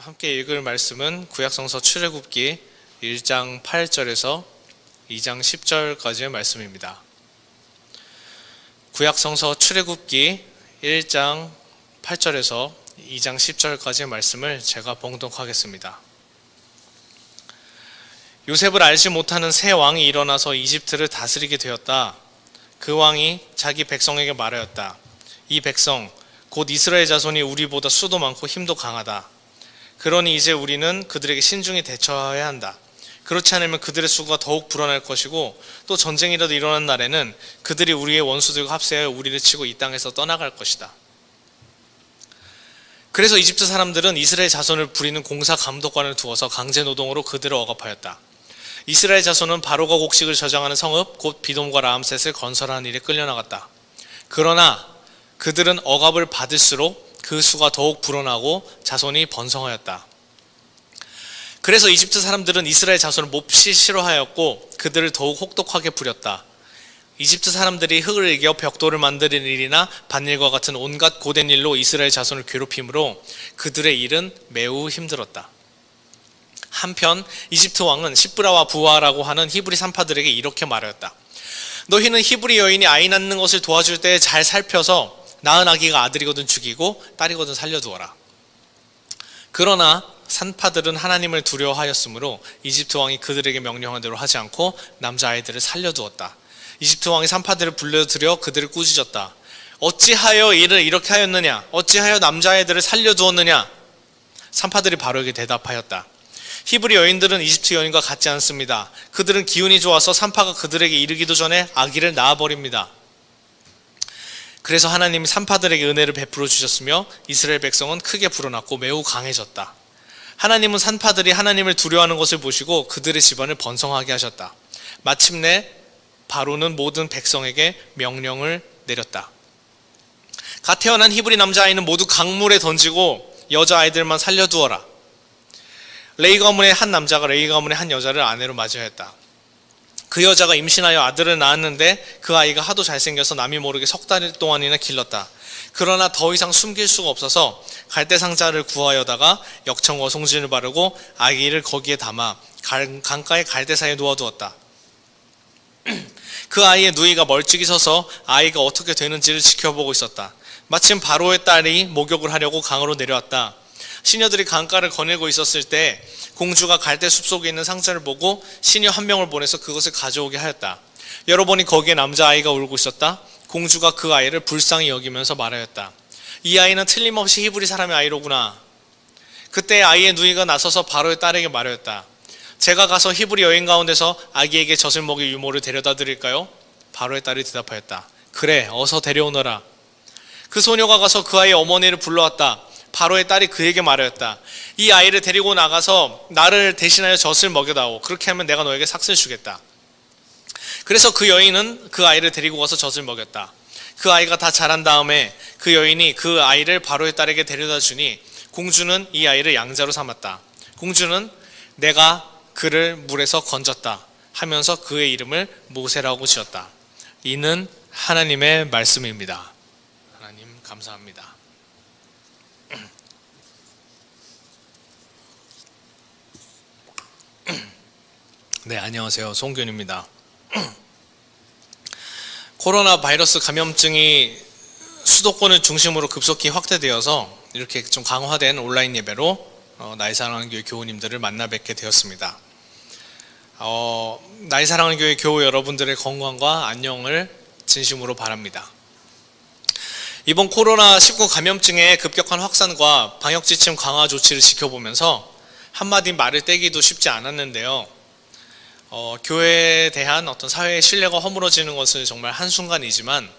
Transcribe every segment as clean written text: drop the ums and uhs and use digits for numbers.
함께 읽을 말씀은 구약성서 출애굽기 1장 8절에서 2장 10절까지의 말씀입니다. 구약성서 출애굽기 1장 8절에서 2장 10절까지의 말씀을 제가 봉독하겠습니다. 요셉을 알지 못하는 새 왕이 일어나서 이집트를 다스리게 되었다. 그 왕이 자기 백성에게 말하였다. 이 백성 곧 이스라엘 자손이 우리보다 수도 많고 힘도 강하다. 그러니 이제 우리는 그들에게 신중히 대처해야 한다. 그렇지 않으면 그들의 수가 더욱 불어날 것이고 또 전쟁이라도 일어난 날에는 그들이 우리의 원수들과 합세하여 우리를 치고 이 땅에서 떠나갈 것이다. 그래서 이집트 사람들은 이스라엘 자손을 부리는 공사 감독관을 두어서 강제 노동으로 그들을 억압하였다. 이스라엘 자손은 바로가 곡식을 저장하는 성읍 곧 비돔과 라암셋을 건설하는 일에 끌려나갔다. 그러나 그들은 억압을 받을수록 그 수가 더욱 불어나고 자손이 번성하였다. 그래서 이집트 사람들은 이스라엘 자손을 몹시 싫어하였고 그들을 더욱 혹독하게 부렸다. 이집트 사람들이 흙을 이겨 벽돌을 만드는 일이나 밭일과 같은 온갖 고된 일로 이스라엘 자손을 괴롭힘으로 그들의 일은 매우 힘들었다. 한편 이집트 왕은 시브라와 부아라고 하는 히브리 산파들에게 이렇게 말하였다. 너희는 히브리 여인이 아이 낳는 것을 도와줄 때 잘 살펴서 낳은 아기가 아들이거든 죽이고 딸이거든 살려두어라. 그러나 산파들은 하나님을 두려워하였으므로 이집트 왕이 그들에게 명령한 대로 하지 않고 남자아이들을 살려두었다. 이집트 왕이 산파들을 불러들여 그들을 꾸짖었다. 어찌하여 일을 이렇게 하였느냐? 어찌하여 남자아이들을 살려두었느냐? 산파들이 바로에게 대답하였다. 히브리 여인들은 이집트 여인과 같지 않습니다. 그들은 기운이 좋아서 산파가 그들에게 이르기도 전에 아기를 낳아버립니다. 그래서 하나님이 산파들에게 은혜를 베풀어 주셨으며 이스라엘 백성은 크게 불어났고 매우 강해졌다. 하나님은 산파들이 하나님을 두려워하는 것을 보시고 그들의 집안을 번성하게 하셨다. 마침내 바로는 모든 백성에게 명령을 내렸다. 갓 태어난 히브리 남자아이는 모두 강물에 던지고 여자아이들만 살려두어라. 레위 가문의 한 남자가 레위 가문의 한 여자를 아내로 맞이하였다. 그 여자가 임신하여 아들을 낳았는데 그 아이가 하도 잘생겨서 남이 모르게 석 달 동안이나 길렀다. 그러나 더 이상 숨길 수가 없어서 갈대 상자를 구하여다가 역청과 송진을 바르고 아기를 거기에 담아 강가의 갈대사이에 놓아두었다. 그 아이의 누이가 멀찍이 서서 아이가 어떻게 되는지를 지켜보고 있었다. 마침 바로의 딸이 목욕을 하려고 강으로 내려왔다. 시녀들이 강가를 거닐고 있었을 때 공주가 갈대 숲속에 있는 상자를 보고 시녀 한 명을 보내서 그것을 가져오게 하였다. 열어보니 거기에 남자아이가 울고 있었다. 공주가 그 아이를 불쌍히 여기면서 말하였다. 이 아이는 틀림없이 히브리 사람의 아이로구나. 그때 아이의 누이가 나서서 바로의 딸에게 말하였다. 제가 가서 히브리 여인 가운데서 아기에게 젖을 먹일 유모를 데려다 드릴까요? 바로의 딸이 대답하였다. 그래, 어서 데려오너라. 그 소녀가 가서 그 아이의 어머니를 불러왔다. 바로의 딸이 그에게 말하였다. 이 아이를 데리고 나가서 나를 대신하여 젖을 먹여다오. 그렇게 하면 내가 너에게 삭슬 주겠다. 그래서 그 여인은 그 아이를 데리고 가서 젖을 먹였다. 그 아이가 다 자란 다음에 그 여인이 그 아이를 바로의 딸에게 데려다 주니 공주는 이 아이를 양자로 삼았다. 공주는 내가 그를 물에서 건졌다 하면서 그의 이름을 모세라고 지었다. 이는 하나님의 말씀입니다. 하나님 감사합니다. 네, 안녕하세요. 송균입니다. 코로나 바이러스 감염증이 수도권을 중심으로 급속히 확대되어서 이렇게 좀 강화된 온라인 예배로 나의 사랑하는 교회 교우님들을 만나 뵙게 되었습니다. 나의 사랑하는 교회 교우 여러분들의 건강과 안녕을 진심으로 바랍니다. 이번 코로나19 감염증의 급격한 확산과 방역지침 강화 조치를 지켜보면서 한마디 말을 떼기도 쉽지 않았는데요. 교회에 대한 어떤 사회의 신뢰가 허물어지는 것은 정말 한순간이지만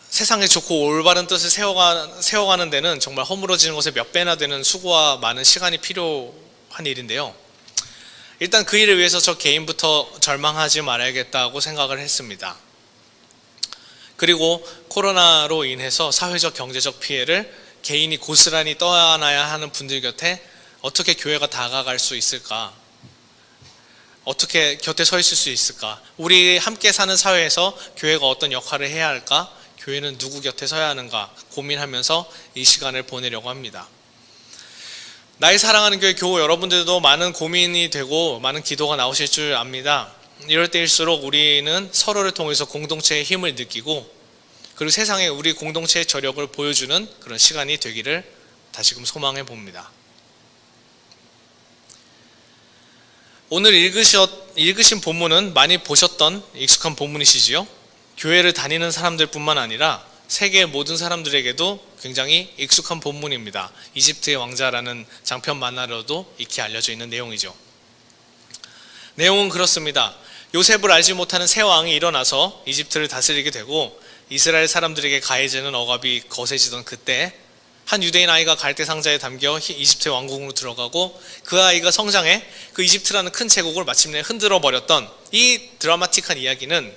세상의 좋고 올바른 뜻을 세워가는 데는 정말 허물어지는 것의 몇 배나 되는 수고와 많은 시간이 필요한 일인데요. 일단 그 일을 위해서 저 개인부터 절망하지 말아야겠다고 생각을 했습니다. 그리고 코로나로 인해서 사회적 경제적 피해를 개인이 고스란히 떠안아야 하는 분들 곁에 어떻게 교회가 다가갈 수 있을까? 어떻게 곁에 서 있을 수 있을까? 우리 함께 사는 사회에서 교회가 어떤 역할을 해야 할까? 교회는 누구 곁에 서야 하는가 고민하면서 이 시간을 보내려고 합니다. 나의 사랑하는 교회 교우 여러분들도 많은 고민이 되고 많은 기도가 나오실 줄 압니다. 이럴 때일수록 우리는 서로를 통해서 공동체의 힘을 느끼고 그리고 세상에 우리 공동체의 저력을 보여주는 그런 시간이 되기를 다시금 소망해 봅니다. 오늘 읽으신 본문은 많이 보셨던 익숙한 본문이시지요. 교회를 다니는 사람들뿐만 아니라 세계의 모든 사람들에게도 굉장히 익숙한 본문입니다. 이집트의 왕자라는 장편 만화로도 익히 알려져 있는 내용이죠. 내용은 그렇습니다. 요셉을 알지 못하는 새 왕이 일어나서 이집트를 다스리게 되고 이스라엘 사람들에게 가해지는 억압이 거세지던 그때 한 유대인 아이가 갈대 상자에 담겨 이집트 왕궁으로 들어가고 그 아이가 성장해 그 이집트라는 큰 제국을 마침내 흔들어 버렸던 이 드라마틱한 이야기는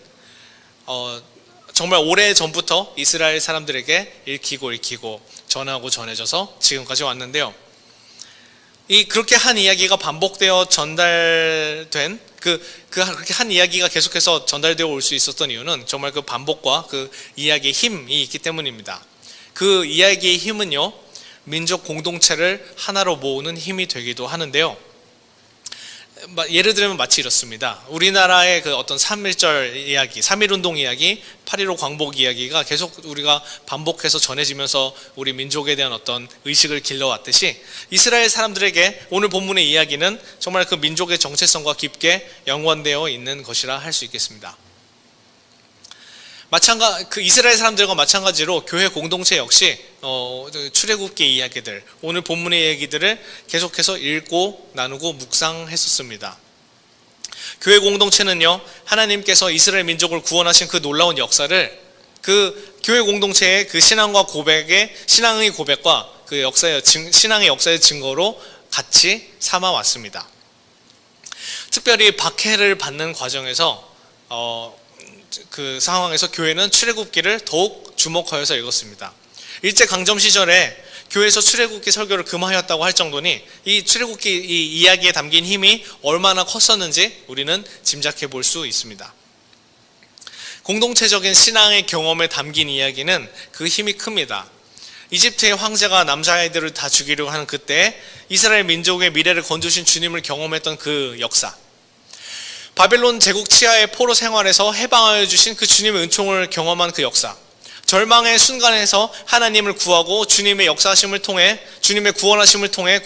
정말 오래전부터 이스라엘 사람들에게 읽히고 전하고 전해져서 지금까지 왔는데요. 그렇게 한 이야기가 반복되어 전달된 그렇게 한 이야기가 계속해서 전달되어 올 수 있었던 이유는 정말 그 반복과 그 이야기의 힘이 있기 때문입니다. 그 이야기의 힘은요, 민족 공동체를 하나로 모으는 힘이 되기도 하는데요. 예를 들면 마치 이렇습니다. 우리나라의 그 어떤 3.1절 이야기, 3.1운동 이야기, 8.15 광복 이야기가 계속 우리가 반복해서 전해지면서 우리 민족에 대한 어떤 의식을 길러왔듯이 이스라엘 사람들에게 오늘 본문의 이야기는 정말 그 민족의 정체성과 깊게 연관되어 있는 것이라 할 수 있겠습니다. 그 이스라엘 사람들과 마찬가지로 교회 공동체 역시 출애굽기 이야기들, 오늘 본문의 얘기들을 계속해서 읽고 나누고 묵상했었습니다. 교회 공동체는요, 하나님께서 이스라엘 민족을 구원하신 그 놀라운 역사를 그 교회 공동체의 그 신앙의 고백과 그 신앙의 역사의 증거로 같이 삼아 왔습니다. 특별히 박해를 받는 과정에서 그 상황에서 교회는 출애굽기를 더욱 주목하여서 읽었습니다. 일제강점 시절에 교회에서 출애굽기 설교를 금하였다고 할 정도니 이 출애굽기 이 이야기에 담긴 힘이 얼마나 컸었는지 우리는 짐작해 볼 수 있습니다. 공동체적인 신앙의 경험에 담긴 이야기는 그 힘이 큽니다. 이집트의 황제가 남자아이들을 다 죽이려고 하는 그때 이스라엘 민족의 미래를 건주신 주님을 경험했던 그 역사, 바벨론 제국 치하의 포로 생활에서 해방하여 주신 그 주님의 은총을 경험한 그 역사, 절망의 순간에서 하나님을 구하고 주님의 역사하심을 통해 주님의 구원하심을 통해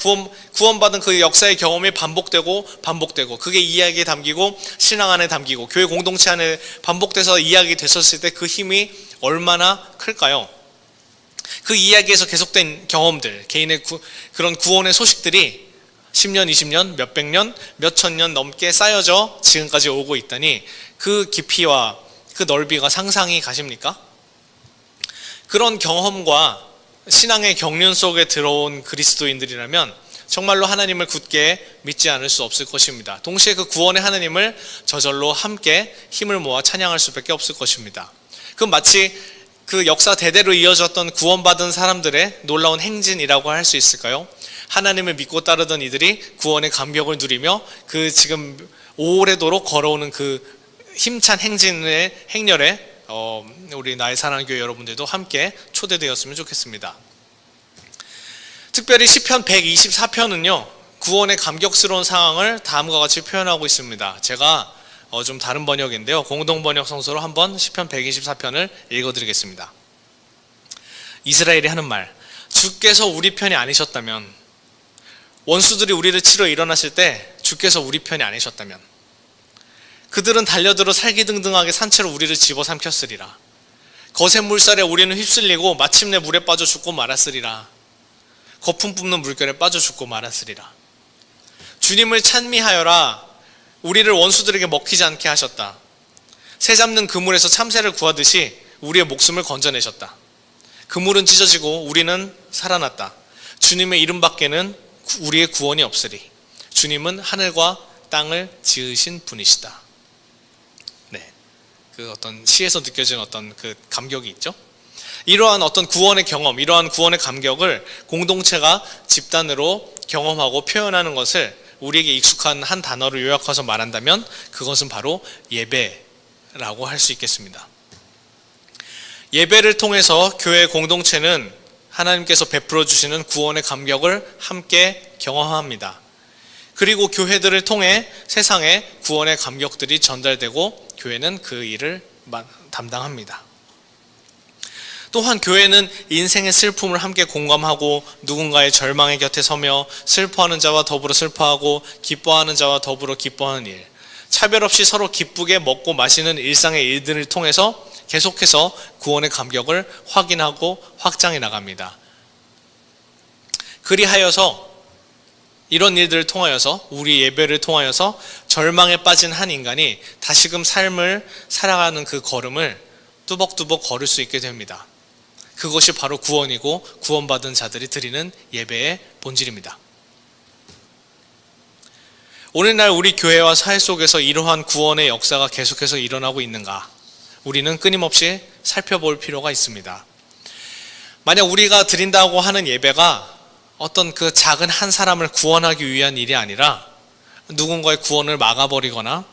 구원받은 그 역사의 경험이 반복되고 그게 이야기에 담기고 신앙 안에 담기고 교회 공동체 안에 반복돼서 이야기 됐었을 때 그 힘이 얼마나 클까요? 그 이야기에서 계속된 경험들, 개인의 그런 구원의 소식들이 10년, 20년, 몇백 년, 몇천 년 넘게 쌓여져 지금까지 오고 있다니 그 깊이와 그 넓이가 상상이 가십니까? 그런 경험과 신앙의 경륜 속에 들어온 그리스도인들이라면 정말로 하나님을 굳게 믿지 않을 수 없을 것입니다. 동시에 그 구원의 하나님을 저절로 함께 힘을 모아 찬양할 수밖에 없을 것입니다. 그건 마치 그 역사 대대로 이어졌던 구원받은 사람들의 놀라운 행진이라고 할 수 있을까요? 하나님을 믿고 따르던 이들이 구원의 감격을 누리며 그 지금 오래도록 걸어오는 그 힘찬 행렬에 우리 나의 사랑하는 교회 여러분들도 함께 초대되었으면 좋겠습니다. 특별히 시편 124편은요 구원의 감격스러운 상황을 다음과 같이 표현하고 있습니다. 제가 좀 다른 번역인데요, 공동번역 성서로 한번 시편 124편을 읽어드리겠습니다. 이스라엘이 하는 말, 주께서 우리 편이 아니셨다면, 원수들이 우리를 치러 일어났을 때 주께서 우리 편이 아니셨다면 그들은 달려들어 살기등등하게 산채로 우리를 집어삼켰으리라. 거센 물살에 우리는 휩쓸리고 마침내 물에 빠져 죽고 말았으리라. 거품 뿜는 물결에 빠져 죽고 말았으리라. 주님을 찬미하여라. 우리를 원수들에게 먹히지 않게 하셨다. 새 잡는 그물에서 참새를 구하듯이 우리의 목숨을 건져내셨다. 그물은 찢어지고 우리는 살아났다. 주님의 이름 밖에는 우리의 구원이 없으리. 주님은 하늘과 땅을 지으신 분이시다. 네, 그 어떤 시에서 느껴지는 어떤 그 감격이 있죠. 이러한 어떤 구원의 경험, 이러한 구원의 감격을 공동체가 집단으로 경험하고 표현하는 것을 우리에게 익숙한 한 단어로 요약해서 말한다면 그것은 바로 예배라고 할 수 있겠습니다. 예배를 통해서 교회 공동체는 하나님께서 베풀어 주시는 구원의 감격을 함께 경험합니다. 그리고 교회들을 통해 세상에 구원의 감격들이 전달되고 교회는 그 일을 담당합니다. 또한 교회는 인생의 슬픔을 함께 공감하고 누군가의 절망의 곁에 서며 슬퍼하는 자와 더불어 슬퍼하고 기뻐하는 자와 더불어 기뻐하는 일, 차별 없이 서로 기쁘게 먹고 마시는 일상의 일들을 통해서 계속해서 구원의 감격을 확인하고 확장해 나갑니다. 그리하여서 이런 일들을 통하여서 우리 예배를 통하여서 절망에 빠진 한 인간이 다시금 삶을 살아가는 그 걸음을 뚜벅뚜벅 걸을 수 있게 됩니다. 그것이 바로 구원이고 구원받은 자들이 드리는 예배의 본질입니다. 오늘날 우리 교회와 사회 속에서 이러한 구원의 역사가 계속해서 일어나고 있는가? 우리는 끊임없이 살펴볼 필요가 있습니다. 만약 우리가 드린다고 하는 예배가 어떤 그 작은 한 사람을 구원하기 위한 일이 아니라 누군가의 구원을 막아버리거나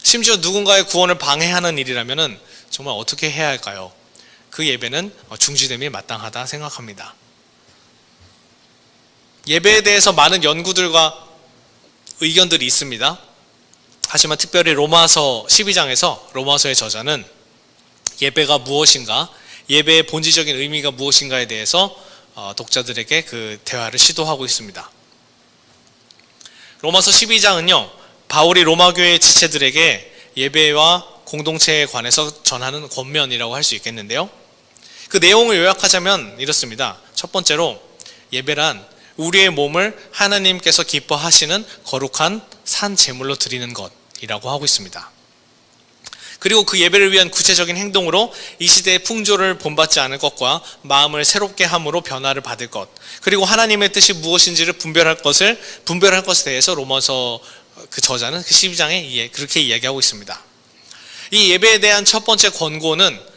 심지어 누군가의 구원을 방해하는 일이라면 정말 어떻게 해야 할까요? 그 예배는 중지됨이 마땅하다 생각합니다. 예배에 대해서 많은 연구들과 의견들이 있습니다. 하지만 특별히 로마서 12장에서 로마서의 저자는 예배가 무엇인가, 예배의 본질적인 의미가 무엇인가에 대해서 독자들에게 그 대화를 시도하고 있습니다. 로마서 12장은요, 바울이 로마교회 지체들에게 예배와 공동체에 관해서 전하는 권면이라고 할 수 있겠는데요. 그 내용을 요약하자면 이렇습니다. 첫 번째로 예배란 우리의 몸을 하나님께서 기뻐하시는 거룩한 산 제물로 드리는 것이라고 하고 있습니다. 그리고 그 예배를 위한 구체적인 행동으로 이 시대의 풍조를 본받지 않을 것과 마음을 새롭게 함으로 변화를 받을 것, 그리고 하나님의 뜻이 무엇인지를 분별할 것에 대해서 로마서 그 저자는 그 12장에 그렇게 이야기하고 있습니다. 이 예배에 대한 첫 번째 권고는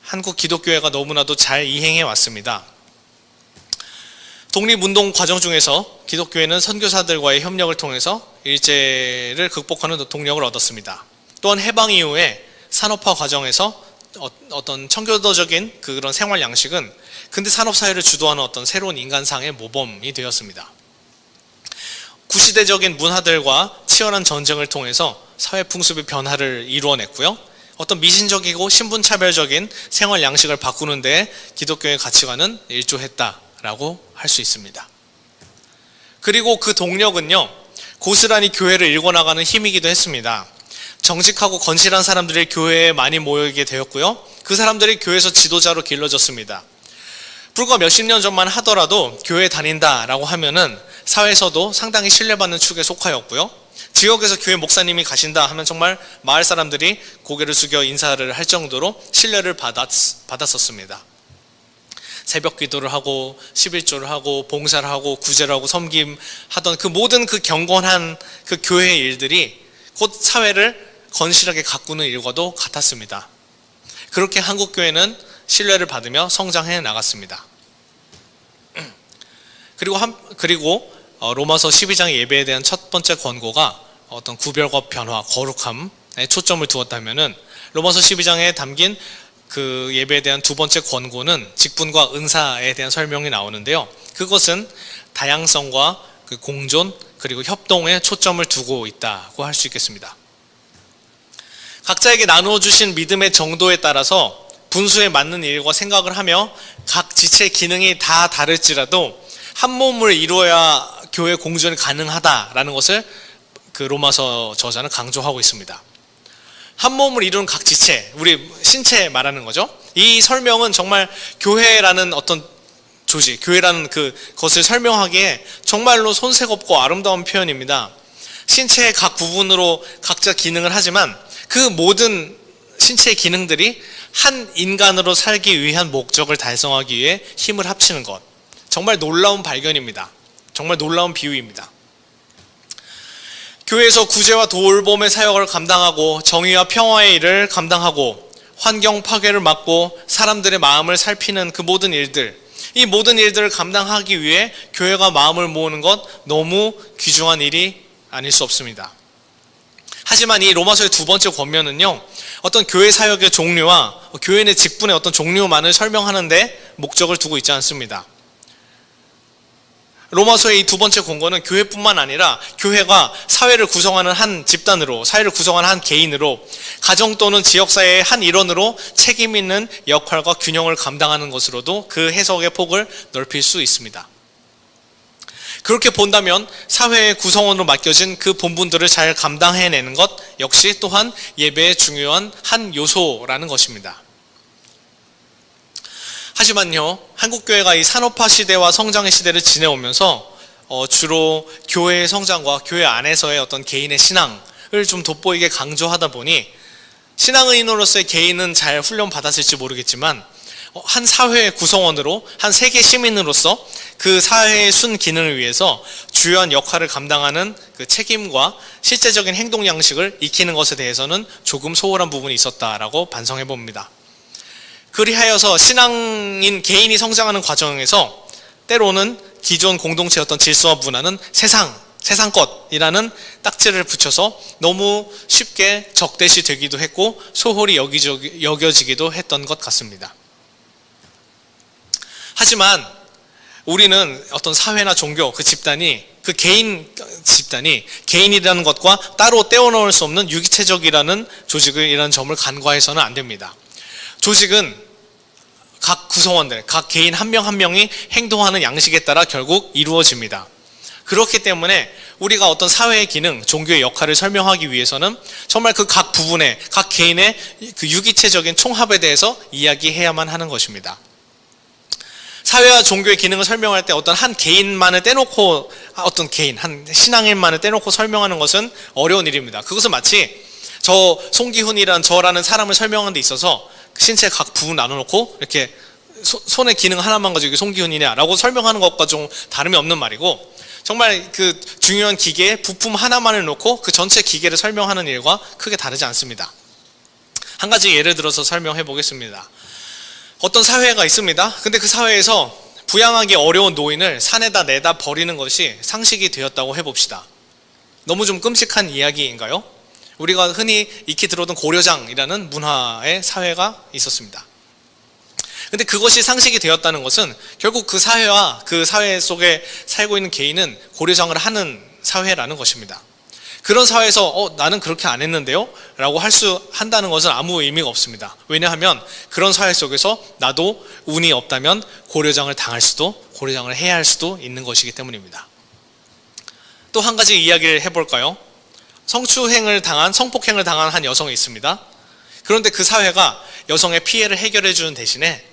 한국 기독교회가 너무나도 잘 이행해 왔습니다. 독립운동 과정 중에서 기독교회는 선교사들과의 협력을 통해서 일제를 극복하는 동력을 얻었습니다. 또한 해방 이후에 산업화 과정에서 어떤 청교도적인 그런 생활 양식은 근대 산업사회를 주도하는 어떤 새로운 인간상의 모범이 되었습니다. 구시대적인 문화들과 치열한 전쟁을 통해서 사회 풍습의 변화를 이루어냈고요. 어떤 미신적이고 신분차별적인 생활 양식을 바꾸는 데 기독교의 가치관은 일조했다라고 할 수 있습니다. 그리고 그 동력은요, 고스란히 교회를 일궈나가는 힘이기도 했습니다. 정직하고 건실한 사람들이 교회에 많이 모이게 되었고요. 그 사람들이 교회에서 지도자로 길러졌습니다. 불과 몇십 년 전만 하더라도 교회 다닌다라고 하면은 사회에서도 상당히 신뢰받는 축에 속하였고요. 지역에서 교회 목사님이 가신다 하면 정말 마을 사람들이 고개를 숙여 인사를 할 정도로 신뢰를 받았었습니다. 새벽 기도를 하고 11조를 하고 봉사를 하고 구제를 하고 섬김하던 그 모든 그 경건한 그 교회의 일들이 곧 사회를 건실하게 가꾸는 일과도 같았습니다. 그렇게 한국교회는 신뢰를 받으며 성장해 나갔습니다. 그리고 로마서 12장의 예배에 대한 첫 번째 권고가 어떤 구별과 변화, 거룩함에 초점을 두었다면은 로마서 12장에 담긴 그 예배에 대한 두 번째 권고는 직분과 은사에 대한 설명이 나오는데요. 그것은 다양성과 그 공존 그리고 협동에 초점을 두고 있다고 할 수 있겠습니다. 각자에게 나누어 주신 믿음의 정도에 따라서 분수에 맞는 일과 생각을 하며 각 지체의 기능이 다 다를지라도 한 몸을 이루어야 교회 공존이 가능하다라는 것을 그 로마서 저자는 강조하고 있습니다. 한 몸을 이루는 각 지체, 우리 신체 말하는 거죠. 이 설명은 정말 교회라는 어떤 조직, 교회라는 그것을 설명하기에 정말로 손색 없고 아름다운 표현입니다. 신체의 각 부분으로 각자 기능을 하지만 그 모든 신체의 기능들이 한 인간으로 살기 위한 목적을 달성하기 위해 힘을 합치는 것. 정말 놀라운 발견입니다. 정말 놀라운 비유입니다. 교회에서 구제와 돌봄의 사역을 감당하고 정의와 평화의 일을 감당하고 환경 파괴를 막고 사람들의 마음을 살피는 그 모든 일들, 이 모든 일들을 감당하기 위해 교회가 마음을 모으는 것 너무 귀중한 일이 아닐 수 없습니다. 하지만 이 로마서의 두 번째 권면은요, 어떤 교회 사역의 종류와 교인의 직분의 어떤 종류만을 설명하는데 목적을 두고 있지 않습니다. 로마서의 이 두 번째 공고는 교회뿐만 아니라 교회가 사회를 구성하는 한 집단으로, 사회를 구성하는 한 개인으로, 가정 또는 지역사회의 한 일원으로 책임 있는 역할과 균형을 감당하는 것으로도 그 해석의 폭을 넓힐 수 있습니다. 그렇게 본다면 사회의 구성원으로 맡겨진 그 본분들을 잘 감당해내는 것 역시 또한 예배의 중요한 한 요소라는 것입니다. 하지만요, 한국교회가 이 산업화 시대와 성장의 시대를 지내오면서 주로 교회의 성장과 교회 안에서의 어떤 개인의 신앙을 좀 돋보이게 강조하다 보니 신앙의인으로서의 개인은 잘 훈련받았을지 모르겠지만 한 사회의 구성원으로, 한 세계 시민으로서 그 사회의 순기능을 위해서 주요한 역할을 감당하는 그 책임과 실제적인 행동 양식을 익히는 것에 대해서는 조금 소홀한 부분이 있었다라고 반성해 봅니다. 그리하여서 신앙인 개인이 성장하는 과정에서 때로는 기존 공동체였던 질서와 문화는 세상 것이라는 딱지를 붙여서 너무 쉽게 적대시 되기도 했고 소홀히 여겨지기도 했던 것 같습니다. 하지만 우리는 어떤 사회나 종교, 그 집단이, 그 개인이라는 것과 따로 떼어놓을 수 없는 유기체적이라는 조직이라는 점을 간과해서는 안 됩니다. 조직은 각 구성원들, 각 개인 한 명 한 명이 행동하는 양식에 따라 결국 이루어집니다. 그렇기 때문에 우리가 어떤 사회의 기능, 종교의 역할을 설명하기 위해서는 정말 그 각 부분의, 각 개인의 그 유기체적인 총합에 대해서 이야기해야만 하는 것입니다. 사회와 종교의 기능을 설명할 때 어떤 한 개인만을 떼놓고, 한 신앙인만을 떼놓고 설명하는 것은 어려운 일입니다. 그것은 마치 송기훈이란 저라는 사람을 설명하는 데 있어서 신체 각 부분 나눠놓고 이렇게 손의 기능 하나만 가지고 송기훈이냐 라고 설명하는 것과 좀 다름이 없는 말이고, 정말 그 중요한 기계의 부품 하나만을 놓고 그 전체 기계를 설명하는 일과 크게 다르지 않습니다. 한 가지 예를 들어서 설명해 보겠습니다. 어떤 사회가 있습니다. 근데 그 사회에서 부양하기 어려운 노인을 산에다 내다 버리는 것이 상식이 되었다고 해봅시다. 너무 좀 끔찍한 이야기인가요? 우리가 흔히 익히 들어오던 고려장이라는 문화의 사회가 있었습니다. 근데 그것이 상식이 되었다는 것은 결국 그 사회와 그 사회 속에 살고 있는 개인은 고려장을 하는 사회라는 것입니다. 그런 사회에서 나는 그렇게 안 했는데요? 라고 한다는 것은 아무 의미가 없습니다. 왜냐하면 그런 사회 속에서 나도 운이 없다면 고려장을 해야 할 수도 있는 것이기 때문입니다. 또 한 가지 이야기를 해볼까요? 성폭행을 당한 한 여성이 있습니다. 그런데 그 사회가 여성의 피해를 해결해 주는 대신에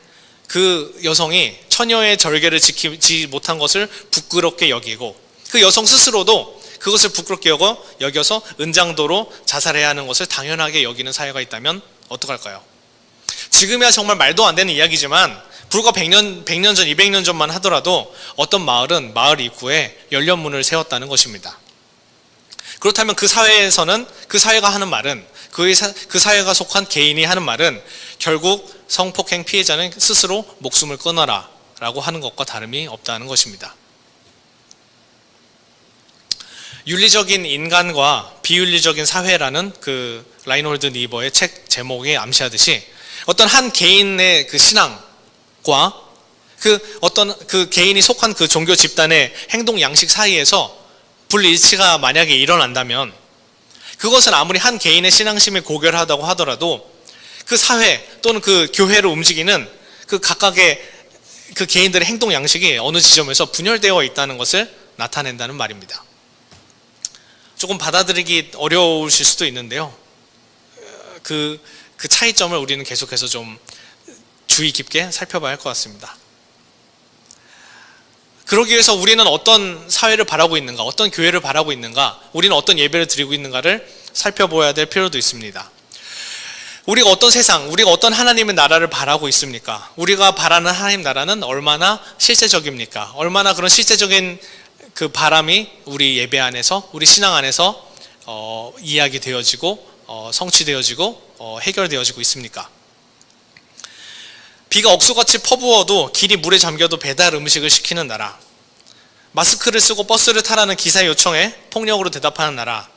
그 여성이 처녀의 절개를 지키지 못한 것을 부끄럽게 여기고, 그 여성 스스로도 그것을 부끄럽게 여겨서 은장도로 자살해야 하는 것을 당연하게 여기는 사회가 있다면 어떡할까요? 지금이야 정말 말도 안 되는 이야기지만 불과 100년 전, 200년 전만 하더라도 어떤 마을은 마을 입구에 열렸문을 세웠다는 것입니다. 그렇다면 그 사회에서는, 그 사회가 하는 말은, 그 사회가 속한 개인이 하는 말은 결국 성폭행 피해자는 스스로 목숨을 끊어라 라고 하는 것과 다름이 없다는 것입니다. 윤리적인 인간과 비윤리적인 사회라는 그 라인홀드 니버의 책 제목이 암시하듯이 어떤 한 개인의 그 신앙과 그 개인이 속한 그 종교 집단의 행동 양식 사이에서 불일치가 만약에 일어난다면, 그것은 아무리 한 개인의 신앙심이 고결하다고 하더라도 그 사회 또는 그 교회를 움직이는 그 각각의 그 개인들의 행동 양식이 어느 지점에서 분열되어 있다는 것을 나타낸다는 말입니다. 조금 받아들이기 어려우실 수도 있는데요. 그 차이점을 우리는 계속해서 좀 주의 깊게 살펴봐야 할 것 같습니다. 그러기 위해서 우리는 어떤 사회를 바라고 있는가, 어떤 교회를 바라고 있는가, 우리는 어떤 예배를 드리고 있는가를 살펴봐야 될 필요도 있습니다. 우리가 어떤 세상, 우리가 어떤 하나님의 나라를 바라고 있습니까? 우리가 바라는 하나님 나라는 얼마나 실제적입니까? 얼마나 그런 실제적인 그 바람이 우리 예배 안에서, 우리 신앙 안에서 이야기되어지고 성취되어지고 해결되어지고 있습니까? 비가 억수같이 퍼부어도 길이 물에 잠겨도 배달 음식을 시키는 나라, 마스크를 쓰고 버스를 타라는 기사의 요청에 폭력으로 대답하는 나라,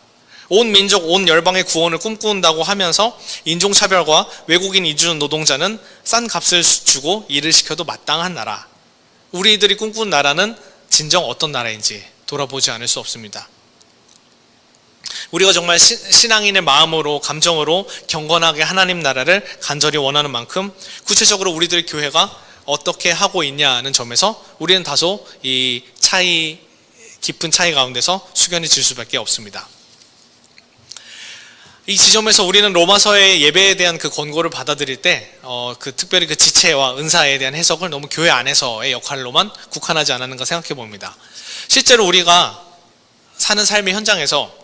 온 민족, 온 열방의 구원을 꿈꾼다고 하면서 인종차별과 외국인 이주 노동자는 싼 값을 주고 일을 시켜도 마땅한 나라, 우리들이 꿈꾸는 나라는 진정 어떤 나라인지 돌아보지 않을 수 없습니다. 우리가 정말 신앙인의 마음으로 감정으로 경건하게 하나님 나라를 간절히 원하는 만큼 구체적으로 우리들의 교회가 어떻게 하고 있냐는 점에서 우리는 다소 이 깊은 차이 가운데서 숙연히 질 수밖에 없습니다. 이 지점에서 우리는 로마서의 예배에 대한 그 권고를 받아들일 때 특별히 그 지체와 은사에 대한 해석을 너무 교회 안에서의 역할로만 국한하지 않았는가 생각해 봅니다. 실제로 우리가 사는 삶의 현장에서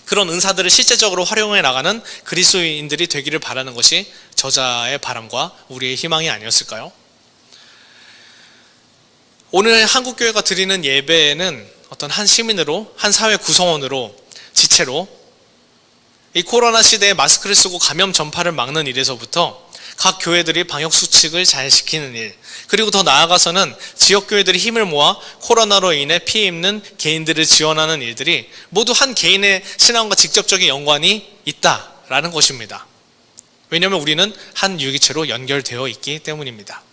그런 은사들을 실제적으로 활용해 나가는 그리스도인들이 되기를 바라는 것이 저자의 바람과 우리의 희망이 아니었을까요? 오늘 한국교회가 드리는 예배는 어떤 한 시민으로, 한 사회 구성원으로, 지체로 이 코로나 시대에 마스크를 쓰고 감염 전파를 막는 일에서부터 각 교회들이 방역수칙을 잘 지키는 일, 그리고 더 나아가서는 지역교회들이 힘을 모아 코로나로 인해 피해 입는 개인들을 지원하는 일들이 모두 한 개인의 신앙과 직접적인 연관이 있다라는 것입니다. 왜냐하면 우리는 한 유기체로 연결되어 있기 때문입니다.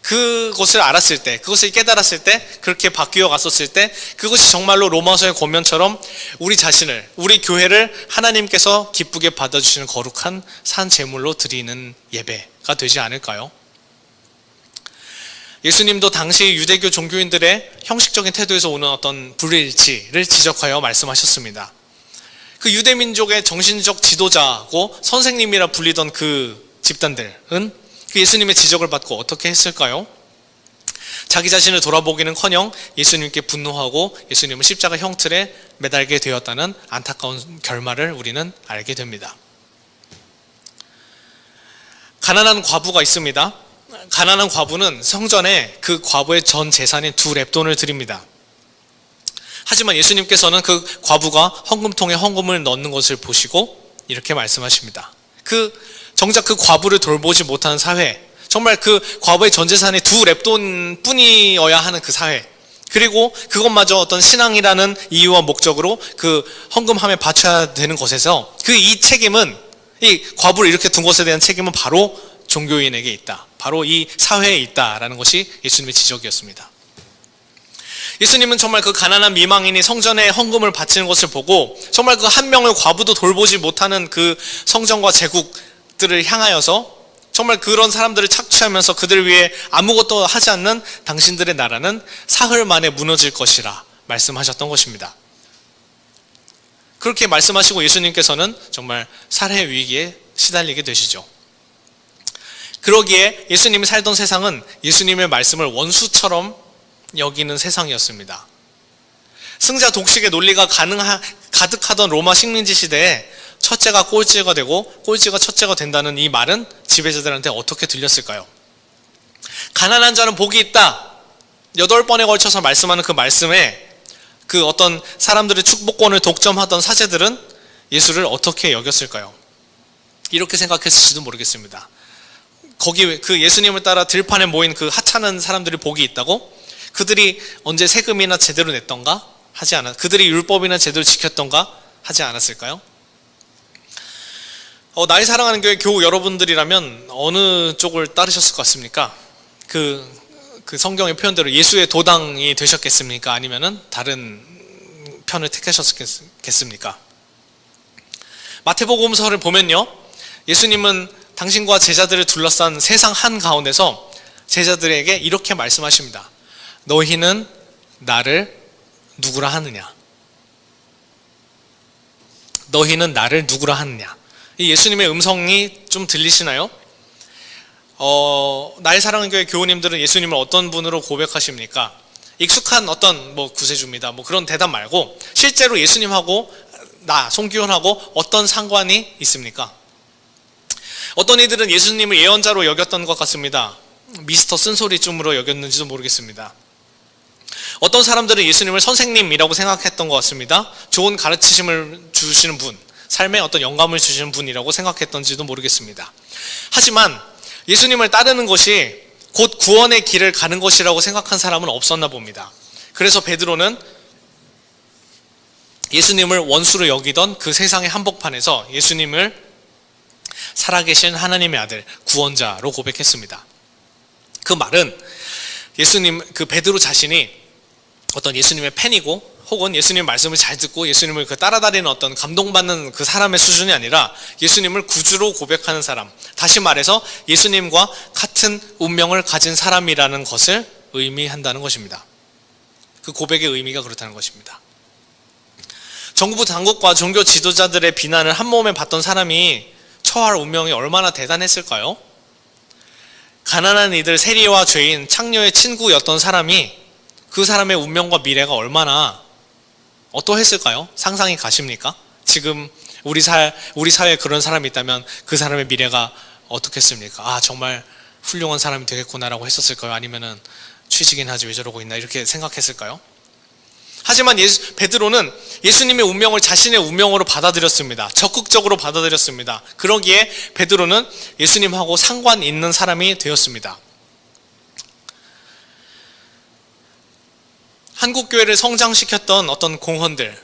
그것을 알았을 때, 그것을 깨달았을 때, 그렇게 바뀌어 갔었을 때 그것이 정말로 로마서의 권면처럼 우리 자신을, 우리 교회를 하나님께서 기쁘게 받아주시는 거룩한 산 제물로 드리는 예배가 되지 않을까요? 예수님도 당시 유대교 종교인들의 형식적인 태도에서 오는 어떤 불일치를 지적하여 말씀하셨습니다. 그 유대민족의 정신적 지도자고 선생님이라 불리던 그 집단들은 그 예수님의 지적을 받고 어떻게 했을까요? 자기 자신을 돌아보기는커녕 예수님께 분노하고 예수님을 십자가 형틀에 매달게 되었다는 안타까운 결말을 우리는 알게 됩니다. 가난한 과부가 있습니다. 가난한 과부는 성전에 그 과부의 전 재산인 2렙돈을 드립니다. 하지만 예수님께서는 그 과부가 헌금통에 헌금을 넣는 것을 보시고 이렇게 말씀하십니다. 정작 그 과부를 돌보지 못하는 사회, 정말 그 과부의 전 재산이 2렙돈 뿐이어야 하는 그 사회, 그리고 그것마저 어떤 신앙이라는 이유와 목적으로 그 헌금함에 바쳐야 되는 것에서 이 책임은, 이 과부를 이렇게 둔 것에 대한 책임은 바로 종교인에게 있다, 바로 이 사회에 있다라는 것이 예수님의 지적이었습니다. 예수님은 정말 그 가난한 미망인이 성전에 헌금을 바치는 것을 보고 정말 그 한 명의 과부도 돌보지 못하는 그 성전과 제국들을 향하여서 정말 그런 사람들을 착취하면서 그들을 위해 아무것도 하지 않는 당신들의 나라는 사흘 만에 무너질 것이라 말씀하셨던 것입니다. 그렇게 말씀하시고 예수님께서는 정말 살해 위기에 시달리게 되시죠. 그러기에 예수님이 살던 세상은 예수님의 말씀을 원수처럼 여기는 세상이었습니다. 승자 독식의 논리가 가득하던 로마 식민지 시대에 첫째가 꼴찌가 되고 꼴찌가 첫째가 된다는 이 말은 지배자들한테 어떻게 들렸을까요? 가난한 자는 복이 있다, 8번에 걸쳐서 말씀하는 그 말씀에 그 어떤 사람들의 축복권을 독점하던 사제들은 예수를 어떻게 여겼을까요? 이렇게 생각했을지도 모르겠습니다. 거기 그 예수님을 따라 들판에 모인 그 하찮은 사람들이 복이 있다고? 그들이 언제 세금이나 제대로 냈던가? 그들이 율법이나 제대로 지켰던가? 하지 않았을까요? 나의 사랑하는 교회 교우 여러분들이라면 어느 쪽을 따르셨을 것 같습니까? 그 성경의 표현대로 예수의 도당이 되셨겠습니까? 아니면은 다른 편을 택하셨겠습니까? 마태복음서를 보면요, 예수님은 당신과 제자들을 둘러싼 세상 한가운데서 제자들에게 이렇게 말씀하십니다. 너희는 나를 누구라 하느냐? 너희는 나를 누구라 하느냐? 이 예수님의 음성이 좀 들리시나요? 나의 사랑하는 교회 교우님들은 예수님을 어떤 분으로 고백하십니까? 익숙한 어떤 구세주입니다, 그런 대답 말고 실제로 예수님하고 송기훈하고 어떤 상관이 있습니까? 어떤 이들은 예수님을 예언자로 여겼던 것 같습니다. 미스터 쓴소리쯤으로 여겼는지도 모르겠습니다. 어떤 사람들은 예수님을 선생님이라고 생각했던 것 같습니다. 좋은 가르치심을 주시는 분, 삶에 어떤 영감을 주시는 분이라고 생각했던지도 모르겠습니다. 하지만 예수님을 따르는 것이 곧 구원의 길을 가는 것이라고 생각한 사람은 없었나 봅니다. 그래서 베드로는 예수님을 원수로 여기던 그 세상의 한복판에서 예수님을 살아계신 하나님의 아들, 구원자로 고백했습니다. 그 말은 예수님, 그 베드로 자신이 어떤 예수님의 팬이고 혹은 예수님 말씀을 잘 듣고 예수님을 따라다니는 어떤 감동받는 그 사람의 수준이 아니라 예수님을 구주로 고백하는 사람, 다시 말해서 예수님과 같은 운명을 가진 사람이라는 것을 의미한다는 것입니다. 그 고백의 의미가 그렇다는 것입니다. 정부 당국과 종교 지도자들의 비난을 한 몸에 받던 사람이 처할 운명이 얼마나 대단했을까요? 가난한 이들, 세리와 죄인, 창녀의 친구였던 사람이 그 사람의 운명과 미래가 얼마나 어떠했을까요? 상상이 가십니까? 지금 우리 사회에 그런 사람이 있다면 그 사람의 미래가 어떻겠습니까? 정말 훌륭한 사람이 되겠구나라고 했었을까요? 아니면은 취직이나 하지 왜 저러고 있나 이렇게 생각했을까요? 하지만 베드로는 예수님의 운명을 자신의 운명으로 받아들였습니다. 적극적으로 받아들였습니다. 그러기에 베드로는 예수님하고 상관 있는 사람이 되었습니다. 한국교회를 성장시켰던 어떤 공헌들,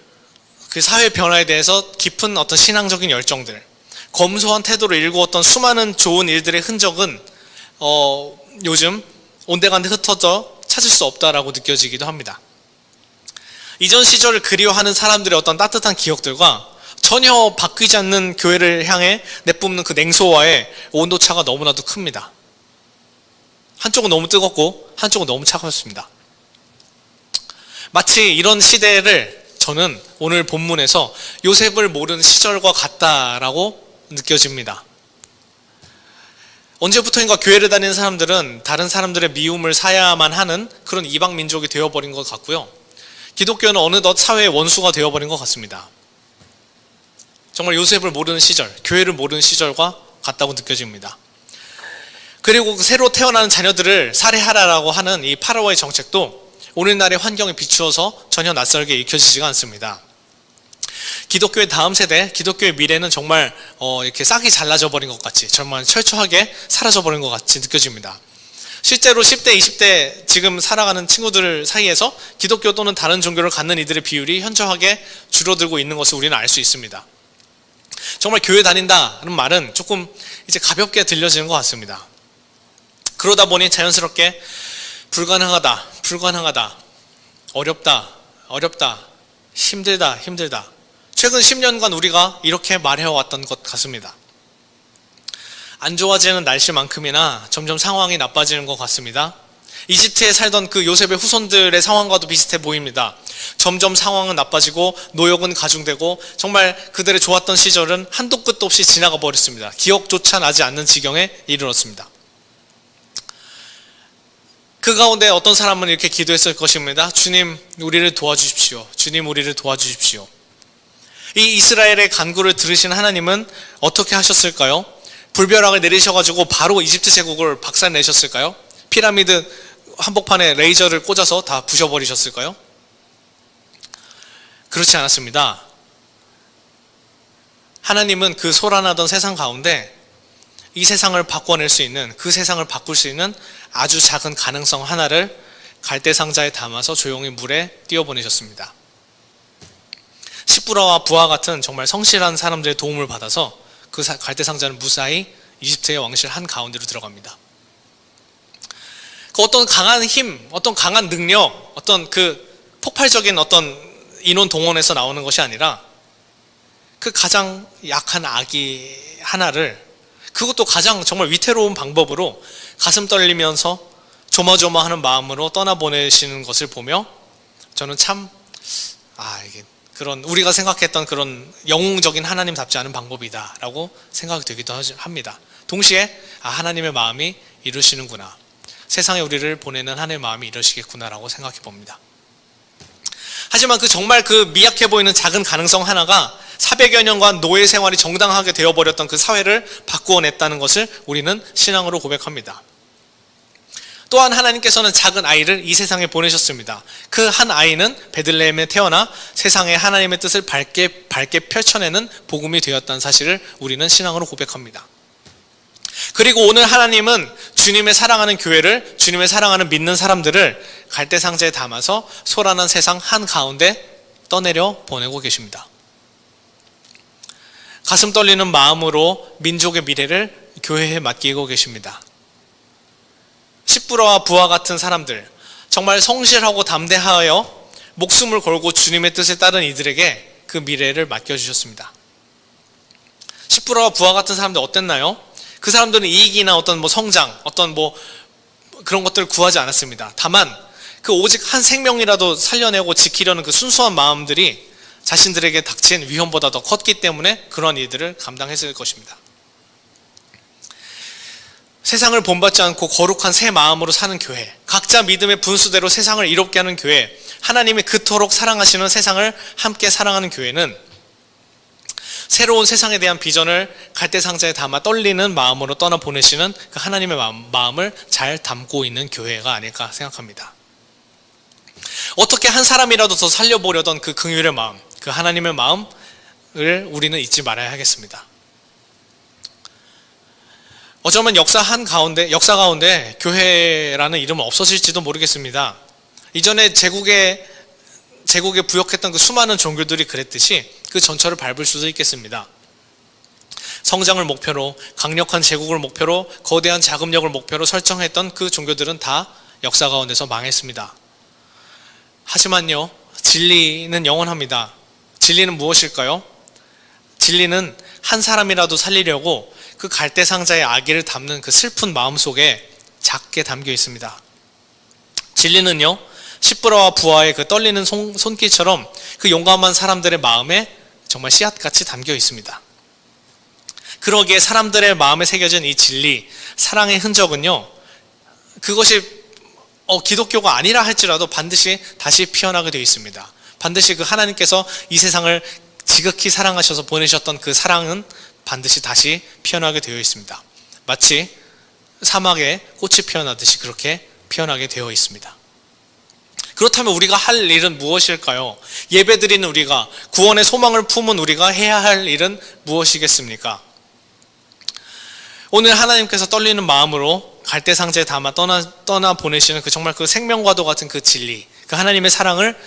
그 사회 변화에 대해서 깊은 어떤 신앙적인 열정들, 검소한 태도를 일구었던 수많은 좋은 일들의 흔적은 요즘 온데간데 흩어져 찾을 수 없다라고 느껴지기도 합니다. 이전 시절을 그리워하는 사람들의 어떤 따뜻한 기억들과 전혀 바뀌지 않는 교회를 향해 내뿜는 그 냉소와의 온도차가 너무나도 큽니다. 한쪽은 너무 뜨겁고 한쪽은 너무 차가웠습니다. 마치 이런 시대를 저는 오늘 본문에서 요셉을 모르는 시절과 같다라고 느껴집니다. 언제부터인가 교회를 다니는 사람들은 다른 사람들의 미움을 사야만 하는 그런 이방 민족이 되어버린 것 같고요. 기독교는 어느덧 사회의 원수가 되어버린 것 같습니다. 정말 요셉을 모르는 시절, 교회를 모르는 시절과 같다고 느껴집니다. 그리고 새로 태어나는 자녀들을 살해하라라고 하는 이 파라오의 정책도 오늘날의 환경에 비추어서 전혀 낯설게 읽혀지지가 않습니다. 기독교의 다음 세대, 기독교의 미래는 정말 이렇게 싹이 잘라져 버린 것 같이, 정말 철저하게 사라져 버린 것 같이 느껴집니다. 실제로 10대, 20대 지금 살아가는 친구들 사이에서 기독교 또는 다른 종교를 갖는 이들의 비율이 현저하게 줄어들고 있는 것을 우리는 알 수 있습니다. 정말 교회 다닌다는 말은 조금 이제 가볍게 들려지는 것 같습니다. 그러다 보니 자연스럽게 불가능하다, 어렵다, 힘들다. 최근 10년간 우리가 이렇게 말해왔던 것 같습니다. 안 좋아지는 날씨만큼이나 점점 상황이 나빠지는 것 같습니다. 이집트에 살던 그 요셉의 후손들의 상황과도 비슷해 보입니다. 점점 상황은 나빠지고 노역은 가중되고 정말 그들의 좋았던 시절은 한도 끝도 없이 지나가 버렸습니다. 기억조차 나지 않는 지경에 이르렀습니다. 그 가운데 어떤 사람은 이렇게 기도했을 것입니다. 주님, 우리를 도와주십시오. 주님, 우리를 도와주십시오. 이 이스라엘의 간구를 들으신 하나님은 어떻게 하셨을까요? 불벼락을 내리셔가지고 바로 이집트 제국을 박살내셨을까요? 피라미드 한복판에 레이저를 꽂아서 다 부셔버리셨을까요? 그렇지 않았습니다. 하나님은 그 소란하던 세상 가운데 이 세상을 바꿔낼 수 있는, 그 세상을 바꿀 수 있는 아주 작은 가능성 하나를 갈대 상자에 담아서 조용히 물에 띄워보내셨습니다. 십부라와 부하 같은 정말 성실한 사람들의 도움을 받아서 그 갈대 상자는 무사히 이집트의 왕실 한가운데로 들어갑니다. 그 어떤 강한 힘, 어떤 강한 능력, 어떤 그 폭발적인 어떤 인원 동원에서 나오는 것이 아니라 그 가장 약한 아기 하나를, 그것도 가장 정말 위태로운 방법으로 가슴 떨리면서 조마조마하는 마음으로 떠나보내시는 것을 보며 저는 참 이게 그런 우리가 생각했던 그런 영웅적인 하나님답지 않은 방법이다라고 생각이 되기도 합니다. 동시에 하나님의 마음이 이루시는구나, 세상에 우리를 보내는 하나님의 마음이 이러시겠구나라고 생각해 봅니다. 하지만 정말 그 미약해 보이는 작은 가능성 하나가 400여 년간 노예 생활이 정당하게 되어버렸던 그 사회를 바꾸어냈다는 것을 우리는 신앙으로 고백합니다. 또한 하나님께서는 작은 아이를 이 세상에 보내셨습니다. 그 한 아이는 베들레헴에 태어나 세상에 하나님의 뜻을 밝게 펼쳐내는 복음이 되었다는 사실을 우리는 신앙으로 고백합니다. 그리고 오늘 하나님은 주님의 사랑하는 교회를, 주님의 사랑하는 믿는 사람들을 갈대 상자에 담아서 소란한 세상 한가운데 떠내려 보내고 계십니다. 가슴 떨리는 마음으로 민족의 미래를 교회에 맡기고 계십니다. 십부라와 부하 같은 사람들, 정말 성실하고 담대하여 목숨을 걸고 주님의 뜻에 따른 이들에게 그 미래를 맡겨주셨습니다. 십부라와 부하 같은 사람들 어땠나요? 그 사람들은 이익이나 어떤 성장, 어떤 그런 것들을 구하지 않았습니다. 다만 그 오직 한 생명이라도 살려내고 지키려는 그 순수한 마음들이 자신들에게 닥친 위험보다 더 컸기 때문에 그러한 일들을 감당했을 것입니다. 세상을 본받지 않고 거룩한 새 마음으로 사는 교회, 각자 믿음의 분수대로 세상을 이롭게 하는 교회, 하나님이 그토록 사랑하시는 세상을 함께 사랑하는 교회는 새로운 세상에 대한 비전을 갈대상자에 담아 떨리는 마음으로 떠나보내시는 그 하나님의 마음을 잘 담고 있는 교회가 아닐까 생각합니다. 어떻게 한 사람이라도 더 살려보려던 그 긍휼의 마음, 그 하나님의 마음을 우리는 잊지 말아야 하겠습니다. 어쩌면 역사 가운데 교회라는 이름은 없어질지도 모르겠습니다. 이전에 제국에 부역했던 그 수많은 종교들이 그랬듯이 그 전철을 밟을 수도 있겠습니다. 성장을 목표로, 강력한 제국을 목표로, 거대한 자금력을 목표로 설정했던 그 종교들은 다 역사 가운데서 망했습니다. 하지만요, 진리는 영원합니다. 진리는 무엇일까요? 진리는 한 사람이라도 살리려고 그 갈대상자의 아기를 담는 그 슬픈 마음 속에 작게 담겨 있습니다. 진리는요, 십부라와 부하의 그 떨리는 손길처럼 그 용감한 사람들의 마음에 정말 씨앗같이 담겨 있습니다. 그러기에 사람들의 마음에 새겨진 이 진리, 사랑의 흔적은요, 그것이 기독교가 아니라 할지라도 반드시 다시 피어나게 되어 있습니다. 반드시 그 하나님께서 이 세상을 지극히 사랑하셔서 보내셨던 그 사랑은 반드시 다시 피어나게 되어 있습니다. 마치 사막에 꽃이 피어나듯이 그렇게 피어나게 되어 있습니다. 그렇다면 우리가 할 일은 무엇일까요? 예배드리는 우리가, 구원의 소망을 품은 우리가 해야 할 일은 무엇이겠습니까? 오늘 하나님께서 떨리는 마음으로 갈대상자에 담아 떠나 보내시는 정말 그 생명과도 같은 그 진리, 그 하나님의 사랑을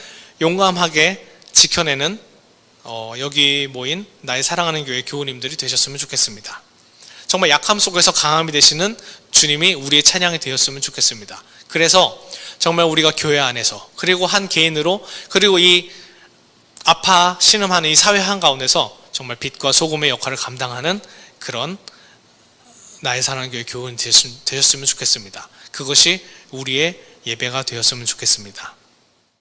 용감하게 지켜내는 여기 모인 나의 사랑하는 교회 교우님들이 되셨으면 좋겠습니다. 정말 약함 속에서 강함이 되시는 주님이 우리의 찬양이 되었으면 좋겠습니다. 그래서 정말 우리가 교회 안에서, 그리고 한 개인으로, 그리고 이 아파 신음하는 이 사회 한가운데서 정말 빛과 소금의 역할을 감당하는 그런 나의 사랑하는 교회 교우님 되셨으면 좋겠습니다. 그것이 우리의 예배가 되었으면 좋겠습니다.